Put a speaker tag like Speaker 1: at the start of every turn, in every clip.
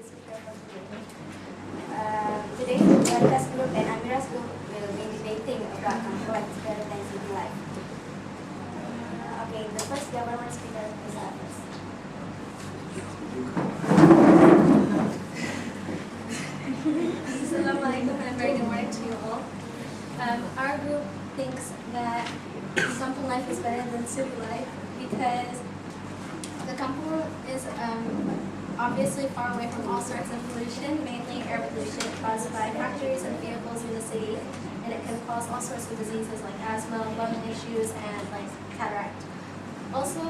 Speaker 1: the speaker for today. Today, Wanita's group and Amira's group will be debating about what is better than city life. Okay, the first government speaker is ours. Assalamualaikum and a very good morning to you all. Our group thinks that kampung life is better than city life because the kampung is obviously far away from all sorts of pollution, mainly air pollution caused by factories and vehicles in the city, and it can cause all sorts of diseases like asthma, lung issues, and like cataract. Also,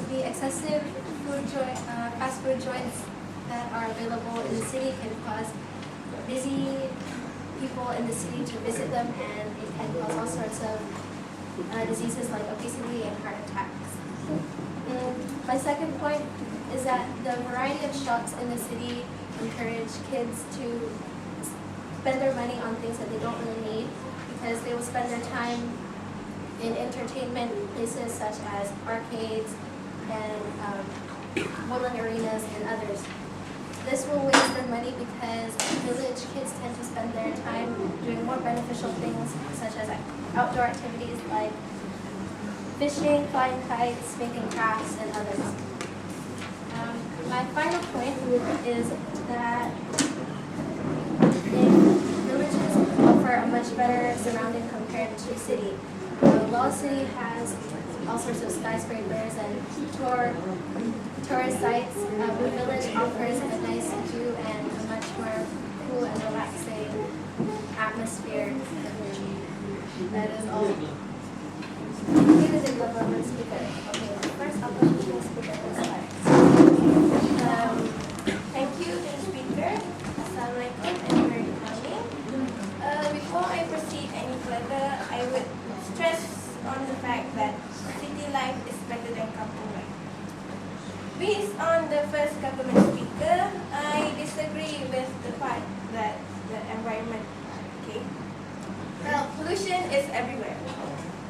Speaker 1: the excessive fast food joints that are available in the city can cause busy people in the city to visit them, and it can cause all sorts of diseases like obesity and heart attacks. My second point is that the variety of shops in the city encourage kids to spend their money on things that they don't really need because they will spend their time in entertainment places such as arcades and bowling arenas and others. This will waste their money because village kids tend to spend their time doing more beneficial things such as outdoor activities like fishing, flying kites, making crafts, and others. My final point is that villages offer a much better surrounding compared to city. While city has all sorts of skyscrapers and tourist sites, the village offers a nice view and a much more cool and relaxing atmosphere. That is all. Here is a government speaker. Okay, first I'll go to the speaker this time. Thank you to the speaker. Assalamualaikum and very good morning. Before I proceed any further, I would stress on the fact that city life is better than kampung life. Based on the first government speaker, I disagree with the part that the environment. Okay. Well, pollution is everywhere.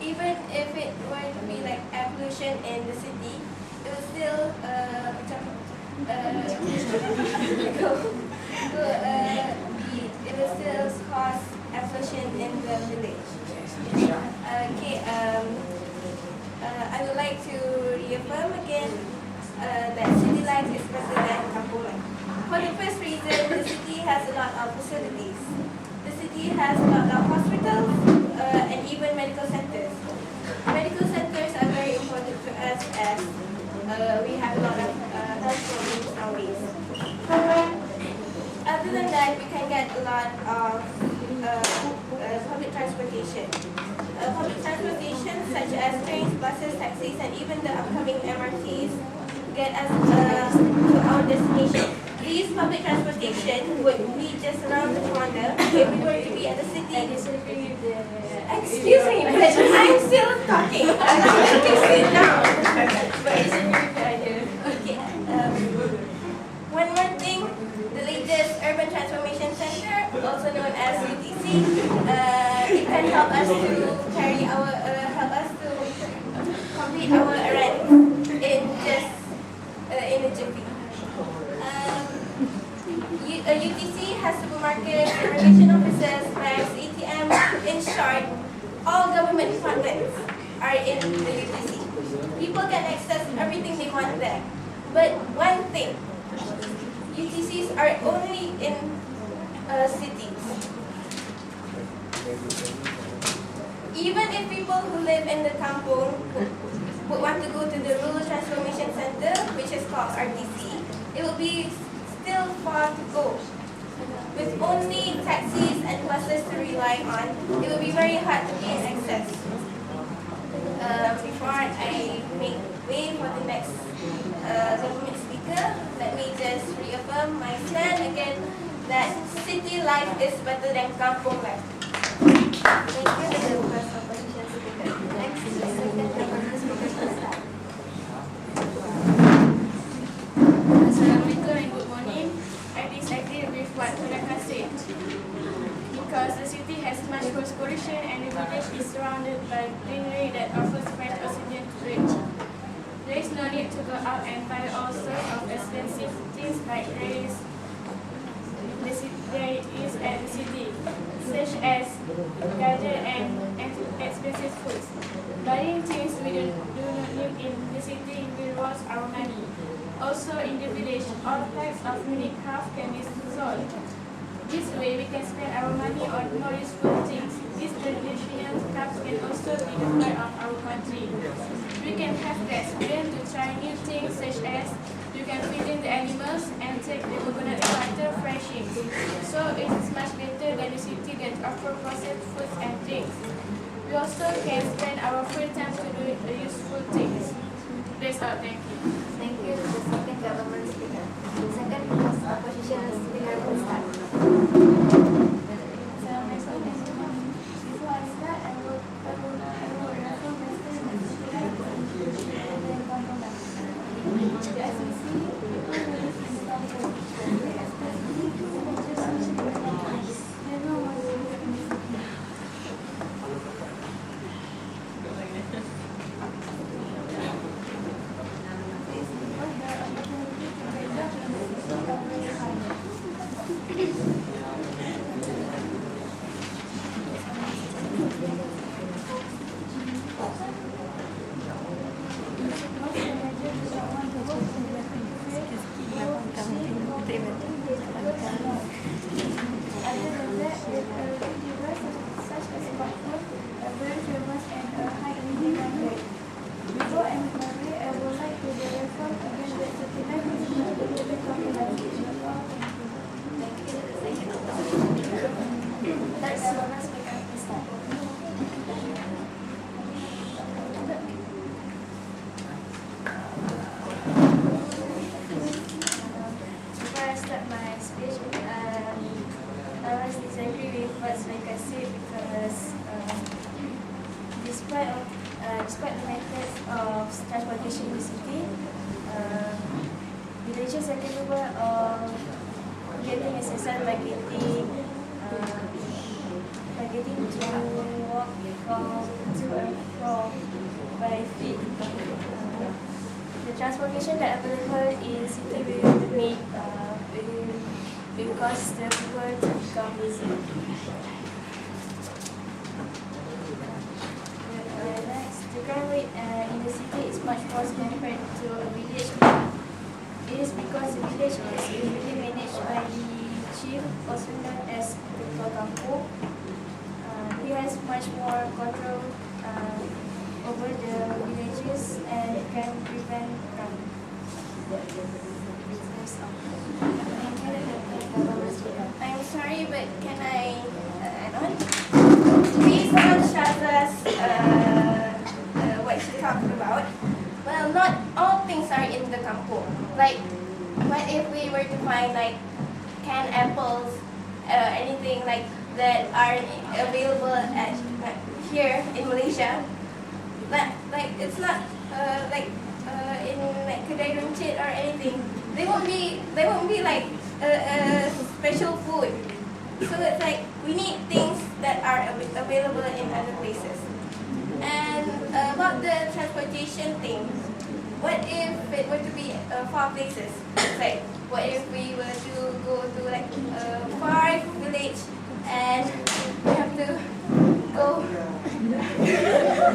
Speaker 1: Even if it were to be like air pollution in the city, it will still it will still cause air pollution in the village. Okay. I would like to reaffirm again that city life is better than kampung life. For the first reason, the city has a lot of facilities. The city has a lot of hospitals and even medical centers. Medical centers are very important to us as we have a lot of health problems nowadays. Other than that, we can get a lot of public transportation. Public transportation such as trains, buses, taxis, and even the upcoming MRTs get us to our destination. These public transportation would be just around the corner if we were to be at the city. Excuse me, but I'm still talking. I'm not going to sit down. Okay. One more thing, the latest Urban Transformation Center, also known as UTC, it can help us to complete our errand in a jiffy. UTC has supermarkets, immigration offices, banks, ATMs. In short, all government departments are in the UTC. People can access everything they want there. But one thing, UTCs are only in cities. Even if people who live in the kampung would want to go to the Rural Transformation Center, which is called RTC, it will be still far to go. With only taxis and buses to rely on, it will be very hard to gain access. Before I make way for the next government speaker, let me just reaffirm my stand again that city life is better than kampung life. Thank you. This is the first opposition speaker. Next is the second government speaker.
Speaker 2: Assalamualaikum and good morning. I disagree with what Mereka said. Because the city has much more pollution and the village is surrounded by greenery that offers fresh oxygen to reach. There is no need to go out and buy all sorts of expensive things like rice, gadgets, and expensive foods. Buying things we do not need in the city will waste our money. Also, in the village, all types of unique crafts can be sold. This way, we can spend our money on more useful things. These traditional crafts can also be the pride of our country. We can have the experience to try new things such as you can feed in the animals and take the coconut water freshing. So it is much better than the city that offer processed foods and drinks. We also can spend our free time to do useful things. That's all. Thank you.
Speaker 1: Thank you to the second government speaker. The second opposition speaker will start.
Speaker 2: Assalamualaikum everyone. Before I start, I will refer myself and then come back. The SMC Before I start my speech, I was disagree with what SMKBBS said because despite the methods of transportation in the city, villages are capable of getting exercise by getting to walk from to and from by feet. The transportation that available in city will cause the people to become lazy. Next, the crime rate in the city is much worse compared to a village. It is because the village is usually managed by the chief, also known as Ketua Kampung. He has much more control over the villages and can prevent crime. I'm sorry, but can I add on? Please someone shows us what she talked about. Well, not all things are in the kampung. Like, what if we were to find like canned apples, anything like that are available at here in Malaysia? Like it's not in like kedai runcit or anything. They won't be like special food. So it's like we need things that are available in other places. And about the transportation thing, what if it were to be far places? Like what if we were to go to like a far village and we have to go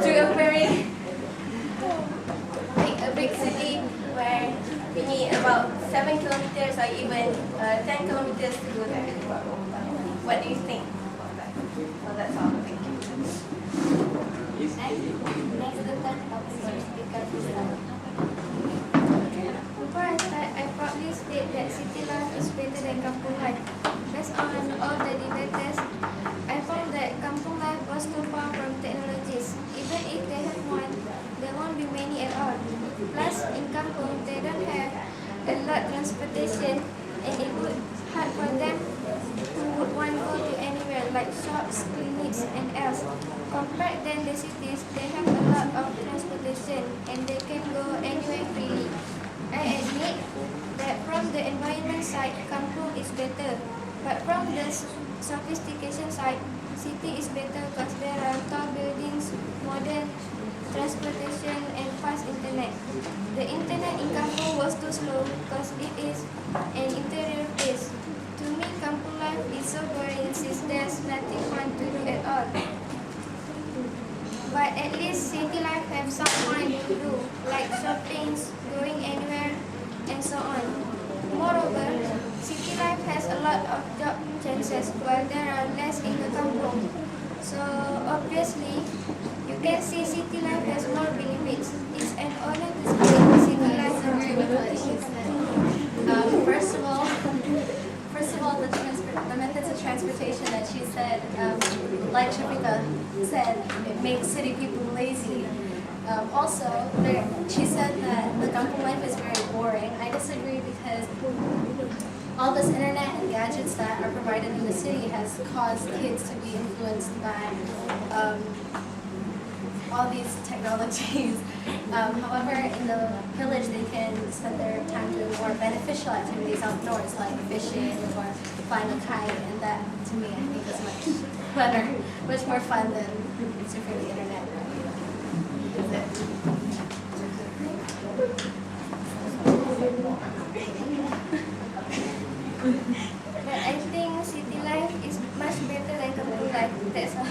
Speaker 2: to a very a big city where we need about 7 kilometers or even 10 kilometers to go there. What do you think about that? Well, that's all. Thank you.
Speaker 1: Next, the third opposition speaker will start. Before I start, I proudly state that city life is better than kampung life. Based on all the debates, I found that kampung life was too far from technologies. Even if they have one, there won't be many at all. Plus, in kampung, they don't have a lot transportation, and it would hard for them who would want to go to anywhere like shops, clinics, and else. Compared than the cities, they have a lot of transportation, and they can go anywhere freely. I admit that from the environment side, kampung is better, but from the sophistication side, city is better because there are tall buildings, modern transportation, and fast internet. The internet in kampung was too slow because it is an interior place. To me, kampung life is so boring since there's nothing fun to do at all. But at least city life have some fun to do, like shopping, going anywhere, and so on. Moreover, city life has a lot of job chances while there are less in the kampung. So obviously, you can see city life has more benefits. It's an honor to speak city life.
Speaker 3: I agree with what she said. First of all, the methods of transportation that she said, like Shavika said, it makes city people lazy. She said that the kampung life is very boring. I disagree because all this internet and gadgets that are provided in the city has caused kids to be influenced by all these technologies. However, in the village, they can spend their time doing more beneficial activities outdoors, like fishing or flying a kite, and that, to me, I think is much better, much more fun than surfing the internet. Is it?
Speaker 1: But I think city life is much better than kampung life. That's all.